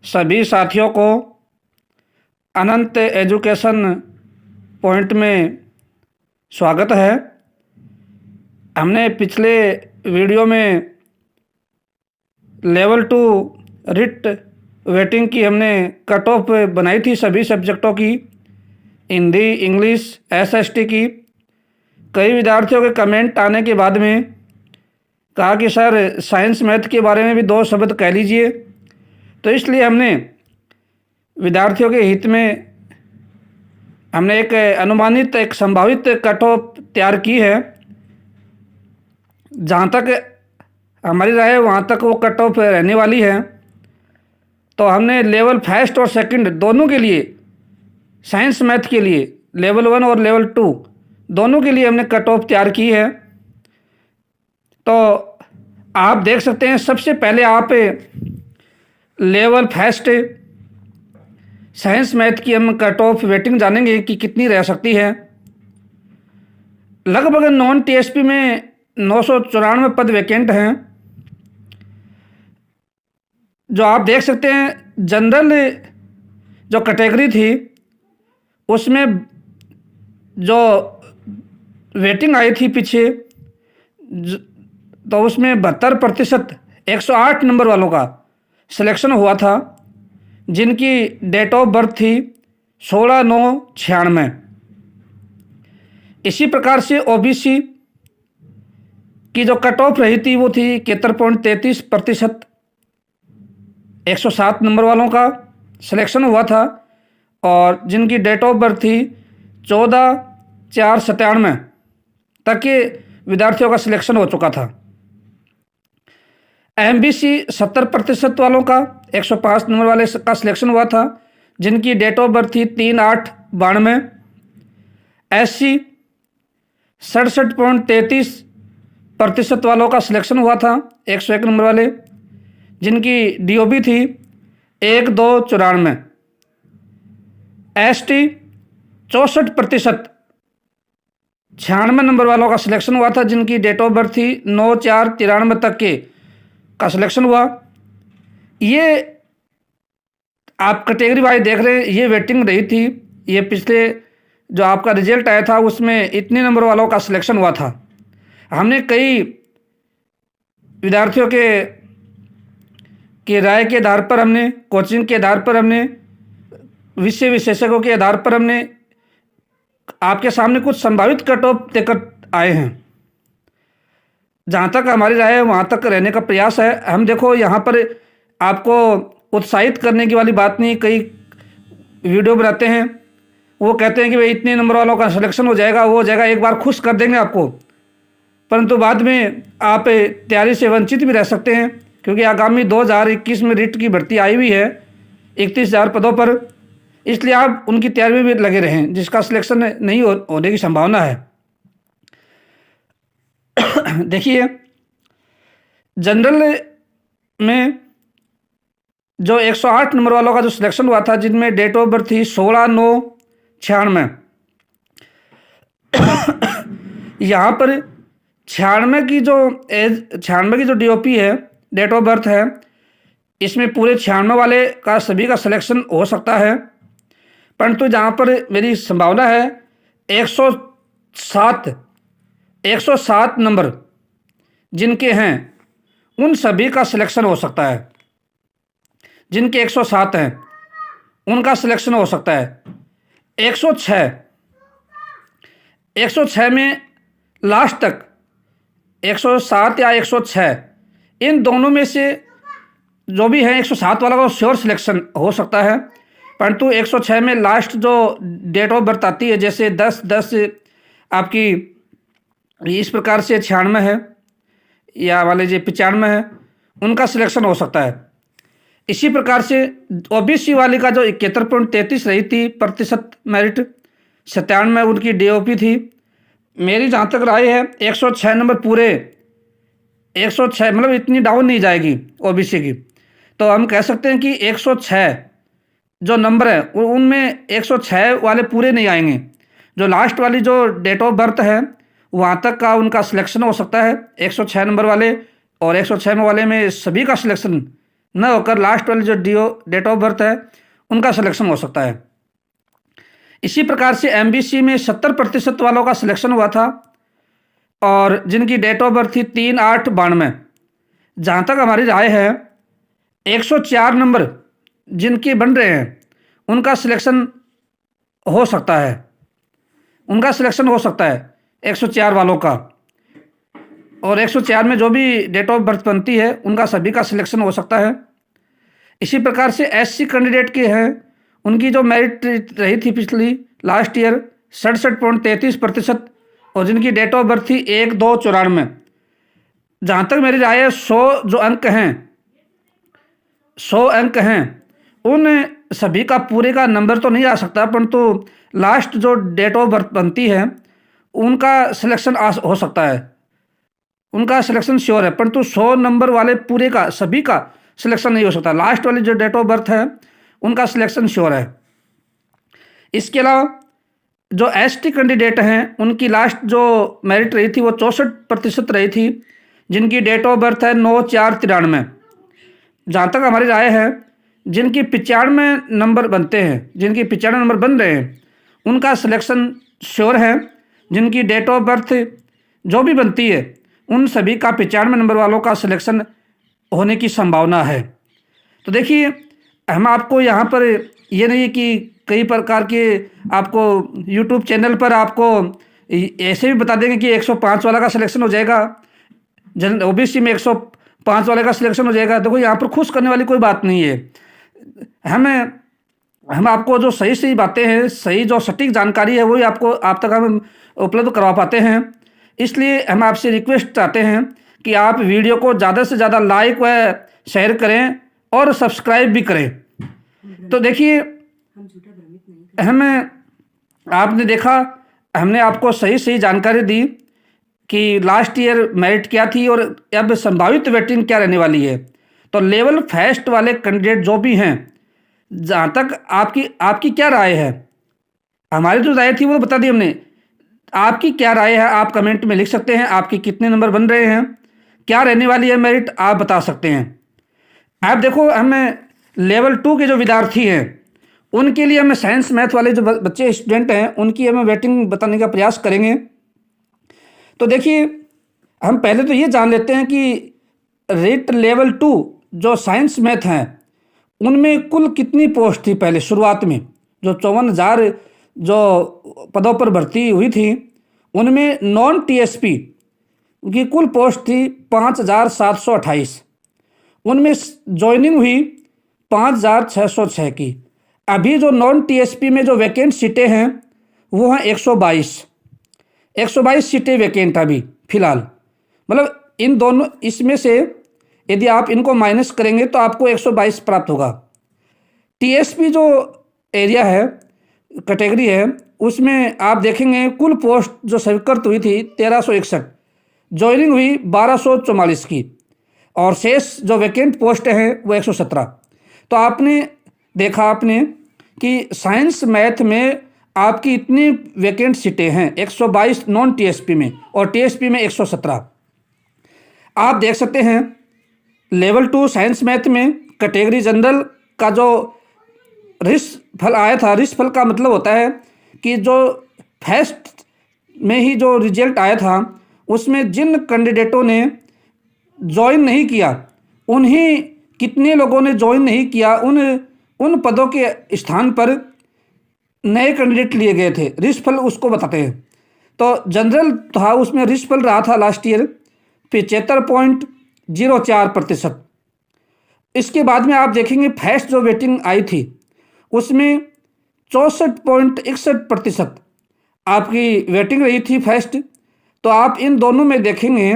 सभी साथियों को अनंत एजुकेशन पॉइंट में स्वागत है। हमने पिछले वीडियो में लेवल 2 रिट वेटिंग की हमने कट ऑफ बनाई थी सभी सब्जेक्टों की, हिंदी, इंग्लिश, एसएसटी की। कई विद्यार्थियों के कमेंट आने के बाद में कहा कि सर साइंस मैथ के बारे में भी 2 शब्द कह लीजिए। तो इसलिए हमने विद्यार्थियों के हित में हमने एक संभावित कट ऑफ तैयार की है। जहाँ तक हमारी राय है वहाँ तक वो कट ऑफ रहने वाली है। तो हमने लेवल फर्स्ट और सेकंड दोनों के लिए, साइंस मैथ के लिए लेवल 1 और लेवल 2 दोनों के लिए हमने कट ऑफ तैयार की है। तो आप देख सकते हैं, सबसे पहले आप लेवल फर्स्ट साइंस मैथ की हम कट ऑफ वेटिंग जानेंगे कि कितनी रह सकती है। लगभग नॉन टीएसपी में 994 पद वैकेंट हैं। जो आप देख सकते हैं, जनरल जो कैटेगरी थी उसमें जो वेटिंग आई थी पीछे, तो उसमें 72% 108 नंबर वालों का सिलेक्शन हुआ था, जिनकी डेट ऑफ बर्थ थी 16/9/96। इसी प्रकार से ओबीसी की जो कट ऑफ रही थी वो थी 71.33%, 107 नंबर वालों का सिलेक्शन हुआ था, और जिनकी डेट ऑफ बर्थ थी 14/4/97 तक के विद्यार्थियों का सिलेक्शन हो चुका था। एमबीसी 70% वालों का 105 नंबर वाले का सिलेक्शन हुआ था, जिनकी डेट ऑफ बर्थ थी 3/8/92। एससी 67.33% वालों का सिलेक्शन हुआ था, 101 नंबर वाले, जिनकी डीओबी थी 1/2/94। एसटी 64% 96 नंबर वालों का सिलेक्शन हुआ था, जिनकी डेट ऑफ बर्थ थी 9/4/93 तक के का सिलेक्शन हुआ। ये आप कैटेगरी वाइज देख रहे हैं, ये वेटिंग रही थी। ये पिछले जो आपका रिजल्ट आया था उसमें इतने नंबर वालों का सिलेक्शन हुआ था। हमने कई विद्यार्थियों के राय के आधार पर, हमने कोचिंग के आधार पर, हमने विषय विशेषज्ञों के आधार पर हमने आपके सामने कुछ संभावित कट ऑफ देकर आए हैं। जहाँ तक हमारी राय है वहाँ तक रहने का प्रयास है। हम देखो यहाँ पर आपको उत्साहित करने की वाली बात नहीं। कई वीडियो बनाते हैं, वो कहते हैं कि भाई इतने नंबर वालों का सिलेक्शन हो जाएगा, वो हो जाएगा, एक बार खुश कर देंगे आपको, परंतु बाद में आप तैयारी से वंचित भी रह सकते हैं, क्योंकि आगामी 2021 में रिट की भर्ती आई हुई है 31,000 पदों पर। इसलिए आप उनकी तैयारी में भी लगे रहें, जिसका सिलेक्शन नहीं होने की संभावना है। देखिए, जनरल में जो 108 नंबर वालों का जो सिलेक्शन हुआ था, जिनमें डेट ऑफ बर्थ थी 16/9/96, यहाँ पर 96 की जो डीओपी है, डेट ऑफ बर्थ है, इसमें पूरे 96 वाले का सभी का सिलेक्शन हो सकता है। परंतु जहाँ पर मेरी संभावना है 107 नंबर जिनके हैं उन सभी का सिलेक्शन हो सकता है। जिनके 107 हैं उनका सिलेक्शन हो सकता है। 106 में लास्ट तक 107 या 106 इन दोनों में से जो भी है 107 वाला का श्योर सिलेक्शन हो सकता है। परंतु 106 में लास्ट जो डेट ऑफ बर्थ आती है, जैसे 10/10 आपकी इस प्रकार से 96 है, या मान लीजिए 95 है, उनका सिलेक्शन हो सकता है। इसी प्रकार से ओबीसी वाली का जो 71.33 रही थी प्रतिशत मेरिट, 97 उनकी डीओपी थी। मेरी जहाँ तक राय है 106 नंबर पूरे 106 मतलब इतनी डाउन नहीं जाएगी ओबीसी की। तो हम कह सकते हैं कि 106 जो नंबर है उनमें 106 वाले पूरे नहीं आएंगे। जो लास्ट वाली जो डेट ऑफ बर्थ है वहाँ तक का उनका सिलेक्शन हो सकता है 106 नंबर वाले, और 106 वाले में सभी का सिलेक्शन न होकर लास्ट वाली जो डेट ऑफ बर्थ है उनका सिलेक्शन हो सकता है। इसी प्रकार से एमबीसी में 70% वालों का सिलेक्शन हुआ था और जिनकी डेट ऑफ बर्थ थी 3/8/92। जहाँ तक हमारी राय है 104 नंबर जिनके बन रहे हैं उनका सिलेक्शन हो सकता है, उनका सिलेक्शन हो सकता है 104 वालों का, और 104 में जो भी डेट ऑफ बर्थ बनती है उनका सभी का सिलेक्शन हो सकता है। इसी प्रकार से एससी कैंडिडेट के हैं, उनकी जो मेरिट रही थी पिछली लास्ट ईयर 67.33%, और जिनकी डेट ऑफ बर्थ थी 1/2/94। जहाँ तक मेरी राय है 100 जो अंक हैं 100 अंक हैं उन सभी का पूरे का नंबर तो नहीं आ सकता, परंतु लास्ट जो डेट ऑफ बर्थ बनती है उनका सिलेक्शन हो सकता है, उनका सिलेक्शन श्योर है। परंतु 100 नंबर वाले पूरे का सभी का सिलेक्शन नहीं हो सकता, लास्ट वाली जो डेट ऑफ बर्थ है उनका सिलेक्शन श्योर है। इसके अलावा जो एसटी कैंडिडेट हैं उनकी लास्ट जो मेरिट रही थी वो 64% रही थी, जिनकी डेट ऑफ बर्थ है 9/4/93। जहाँ तक हमारी राय है जिनकी 95 नंबर बनते हैं, जिनकी 95 नंबर बन रहे हैं उनका सिलेक्शन श्योर है। जिनकी डेट ऑफ बर्थ जो भी बनती है उन सभी का 95 नंबर वालों का सिलेक्शन होने की संभावना है। तो देखिए हम आपको यहाँ पर ये नहीं कि कई प्रकार के आपको यूट्यूब चैनल पर आपको ऐसे भी बता देंगे कि 105 वाला का सिलेक्शन हो जाएगा, ओबीसी में 105 वाले का सिलेक्शन हो जाएगा। देखो यहाँ पर खुश करने वाली कोई बात नहीं है। हम आपको जो सही सही बातें हैं, सही जो सटीक जानकारी है वही आपको आप तक हम उपलब्ध करवा पाते हैं। इसलिए हम आपसे रिक्वेस्ट चाहते हैं कि आप वीडियो को ज़्यादा से ज़्यादा लाइक व शेयर करें और सब्सक्राइब भी करें। तो देखिए हमें आपने देखा, हमने आपको सही सही जानकारी दी कि लास्ट ईयर मेरिट क्या थी और अब संभावित वेटिंग क्या रहने वाली है। तो लेवल फर्स्ट वाले कैंडिडेट जो भी हैं, जहाँ तक आपकी क्या राय है, हमारी जो राय थी वो बता दी हमने, आपकी क्या राय है आप कमेंट में लिख सकते हैं। आपके कितने नंबर बन रहे हैं, क्या रहने वाली है मेरिट, आप बता सकते हैं। आप देखो हमें लेवल 2 के जो विद्यार्थी हैं उनके लिए हमें साइंस मैथ वाले जो बच्चे स्टूडेंट हैं उनकी हमें वेटिंग बताने का प्रयास करेंगे। तो देखिए हम पहले तो ये जान लेते हैं कि रेट लेवल 2 जो साइंस मैथ हैं उनमें कुल कितनी पोस्ट थी। पहले शुरुआत में जो 54,000 जो पदों पर भर्ती हुई थी उनमें नॉन टीएसपी की कुल पोस्ट थी 5,728, उनमें ज्वाइनिंग हुई 5,606 की। अभी जो नॉन टीएसपी में जो वैकेंट सीटें हैं वो हैं 122 सीटें वैकेंट अभी फ़िलहाल। मतलब इन दोनों इसमें से यदि आप इनको माइनस करेंगे तो आपको 122 प्राप्त होगा। टीएसपी जो एरिया है, कैटेगरी है, उसमें आप देखेंगे कुल पोस्ट जो स्वीकृत हुई थी 1361, ज्वाइनिंग हुई 1244 की, और शेष जो वैकेंट पोस्ट हैं वो 117। तो आपने देखा कि साइंस मैथ में आपकी इतनी वैकेंट सीटें हैं 122 नॉन टीएसपी में और टीएसपी में 117। आप देख सकते हैं लेवल 2 साइंस मैथ में कैटेगरी जनरल का जो रिस्क फल आया था, रिस्क फल का मतलब होता है कि जो फर्स्ट में ही जो रिजल्ट आया था उसमें जिन कैंडिडेटों ने ज्वाइन नहीं किया, उन्हीं कितने लोगों ने ज्वाइन नहीं किया, उन पदों के स्थान पर नए कैंडिडेट लिए गए थे। रिस्क फल उसको बताते हैं। तो जनरल था उसमें रिस्क फल रहा था लास्ट ईयर 75.04%। इसके बाद में आप देखेंगे फर्स्ट जो वेटिंग आई थी उसमें 64.61% आपकी वेटिंग रही थी फर्स्ट। तो आप इन दोनों में देखेंगे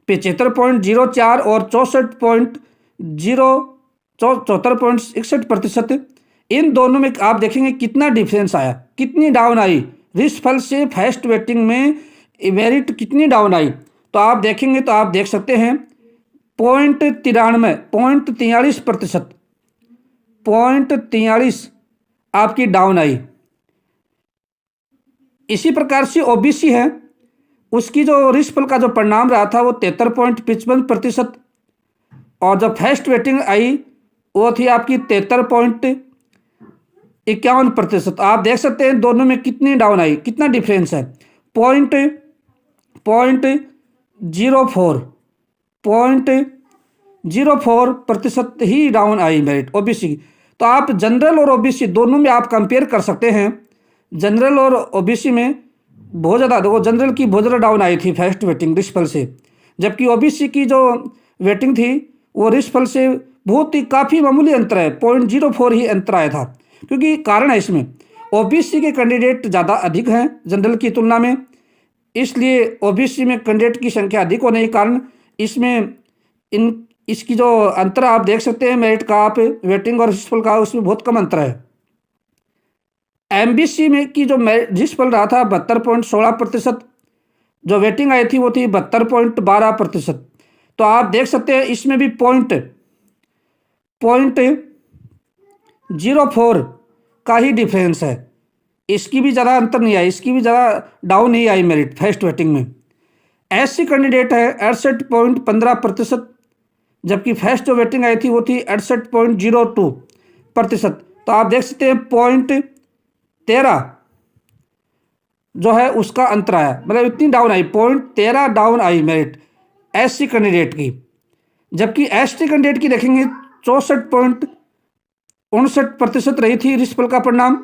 75.04 और 74.61%, इन दोनों में आप देखेंगे कितना डिफरेंस आया, कितनी डाउन आई रिस्क फल से फर्स्ट वेटिंग में मेरिट कितनी डाउन आई। तो आप देखेंगे तो आप देख सकते हैं 0.43% आपकी डाउन आई। इसी प्रकार से ओबीसी है, उसकी जो रिस्क फल का जो परिणाम रहा था वो 73.55%, और जो फर्स्ट वेटिंग आई वो थी आपकी 73.51%। आप देख सकते हैं दोनों में कितनी डाउन आई, कितना डिफरेंस है, point 0.04% he down I merit OBC की। तो आप जनरल और ओबीसी दोनों में आप कंपेयर कर सकते हैं। जनरल और ओबीसी में बहुत ज़्यादा, देखो जनरल की बहुत ज़्यादा डाउन आई थी फर्स्ट वेटिंग रिस्पल से, जबकि ओबीसी की जो वेटिंग थी वो रिस्पल से बहुत ही काफ़ी मामूली अंतर है, 0.04 ही अंतर आया था। क्योंकि कारण है इसमें ओबीसी के कैंडिडेट ज़्यादा अधिक हैं जनरल की तुलना में, इसलिए ओबीसी में कैंडिडेट की संख्या अधिक होने के कारण इसमें इसकी जो अंतर आप देख सकते हैं मेरिट का, आप वेटिंग और रिस्पल का, उसमें बहुत कम अंतर है। एमबीसी में की जो रिस्पल रहा था 72.16%, जो वेटिंग आई थी वो थी 72.12%। तो आप देख सकते हैं इसमें भी पॉइंट 0.04 का ही डिफरेंस है, इसकी भी ज़्यादा अंतर नहीं आई, इसकी भी ज़्यादा डाउन नहीं आई मेरिट फर्स्ट वेटिंग में। एससी कैंडिडेट है 68.15%, जबकि फर्स्ट जो वेटिंग आई थी वो थी 68.02%। तो आप देख सकते हैं 0.13 जो है उसका अंतर आया, मतलब इतनी down I, 0.13 down I merit SC candidate की। जबकि एसटी कैंडिडेट की देखेंगे 64.59% रही थी रिस्पल का परिणाम,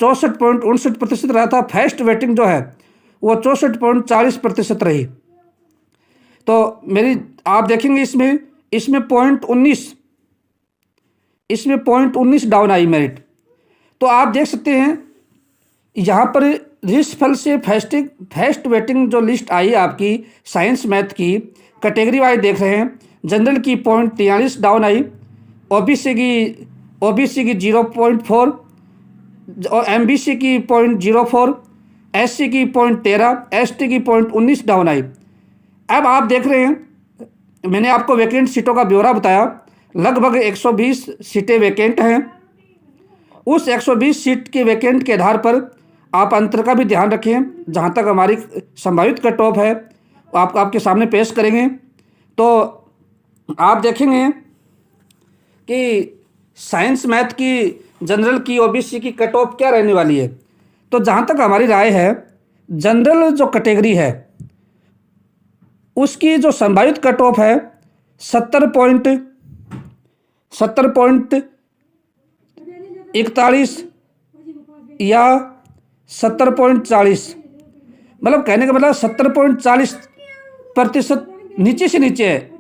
64.59% रहा था। फर्स्ट वेटिंग जो है वो 64.40% रही। तो मेरी आप देखेंगे इसमें 0.19 डाउन आई मेरिट। तो आप देख सकते हैं यहाँ पर रिस्पल से फर्स्ट वेटिंग जो लिस्ट आई आपकी साइंस मैथ की कैटेगरी वाइज देख रहे हैं, जनरल की 0.43 डाउन आई, ओबीसी की 0.4 और एमबीसी की 0.04, एससी की 0.13, एसटी की 0.19 डाउन आई। अब आप देख रहे हैं मैंने आपको वैकेंट सीटों का ब्यौरा बताया, लगभग 120 सीटें वैकेंट हैं। उस 120 सीट के वैकेंट के आधार पर आप अंतर का भी ध्यान रखें। जहाँ तक हमारी संभावित कट ऑफ है आपके सामने पेश करेंगे। तो आप देखेंगे कि साइंस मैथ की, जनरल की, ओबीसी की कट ऑफ क्या रहने वाली है। तो जहाँ तक हमारी राय है, जनरल जो कैटेगरी है उसकी जो संभावित कट ऑफ है 70.41 या 70.40, मतलब कहने का मतलब 70.40% नीचे से नीचे है,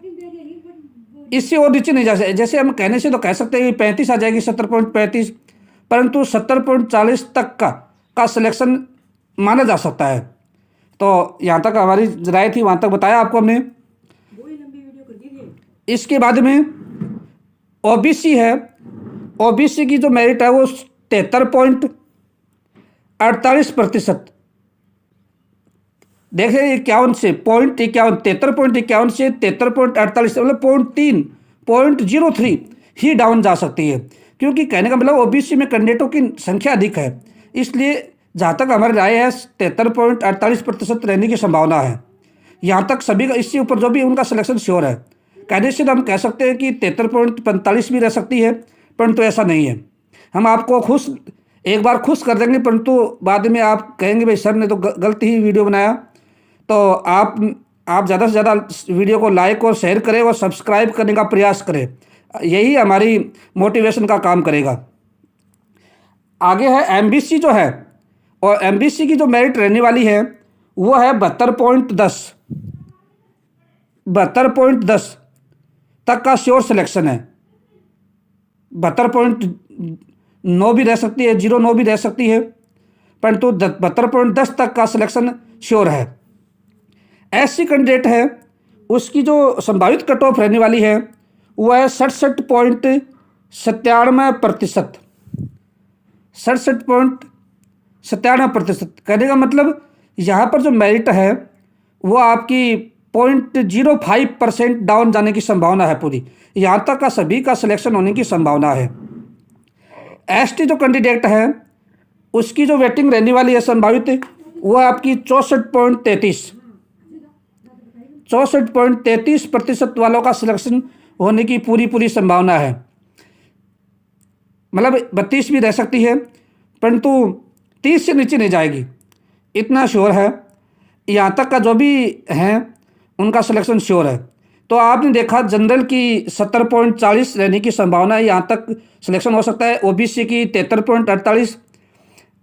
इससे और नीचे नहीं जा सकते। जैसे हम कहने से तो कह सकते हैं कि 35 आ जाएगी, 70.35, परंतु 70.40 तक का सिलेक्शन माना जा सकता है। तो यहाँ तक हमारी राय थी, वहाँ तक बताया आपको हमने। इसके बाद में ओबीसी है, ओबीसी की जो मेरिट है वो 73.48%। देखिए 51 से 73.51 से 73.48, मतलब 0.03 ही डाउन जा सकती है। क्योंकि कहने का मतलब ओबीसी में कैंडिडेटों की संख्या अधिक है, इसलिए जहाँ तक हमारी राय है 73.48% रहने की संभावना है। यहाँ तक सभी का, इससे ऊपर जो भी उनका सिलेक्शन श्योर है। कहने से हम कह सकते हैं कि 73.45 भी रह सकती है, परंतु ऐसा नहीं है। हम आपको एक बार खुश कर देंगे, परंतु बाद में आप कहेंगे भाई सर ने तो गलत ही वीडियो बनाया। तो आप ज़्यादा से ज़्यादा वीडियो को लाइक और शेयर करें और सब्सक्राइब करने का प्रयास करें, यही हमारी मोटिवेशन का काम करेगा। आगे है एमबीसी जो है, और एमबीसी की जो मेरिट रहने वाली है वो है 72.10 तक का श्योर सिलेक्शन है। 72.9 भी रह सकती है, 09 भी रह सकती है, परंतु 72.10 तक का सिलेक्शन श्योर है। एससी कैंडिडेट है, उसकी जो संभावित कट ऑफ रहने वाली है वो है 67.97%। 67.97%। कहने का मतलब यहाँ पर जो मेरिट है वो आपकी 0.05% डाउन जाने की संभावना है पूरी। यहाँ तक का सभी का सिलेक्शन होने की संभावना है। एसटी जो कैंडिडेट है उसकी जो वेटिंग रहने वाली है संभावित, वो आपकी 64.33 64.33% वालों का सिलेक्शन होने की पूरी संभावना है। मतलब 32 भी रह सकती है, परंतु 30 से नीचे नहीं जाएगी, इतना श्योर है। यहाँ तक का जो भी हैं उनका सिलेक्शन श्योर है। तो आपने देखा जनरल की 70.40 रहने की संभावना है, यहाँ तक सिलेक्शन हो सकता है। ओबीसी की 73.48,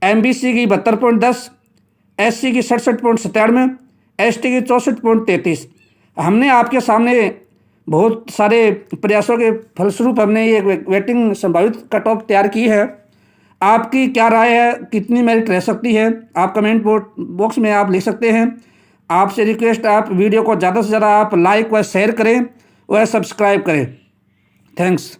एमबीसी की 72.10, एससी की 67.97, एसटी की 64.33। हमने आपके सामने बहुत सारे प्रयासों के फलस्वरूप हमने ये वेटिंग संभावित कट ऑफ तैयार की है। आपकी क्या राय है, कितनी मेरिट रह सकती है, आप कमेंट बॉक्स में आप लिख सकते हैं। आपसे रिक्वेस्ट, आप वीडियो को ज़्यादा से ज़्यादा आप लाइक व शेयर करें व सब्सक्राइब करें। थैंक्स।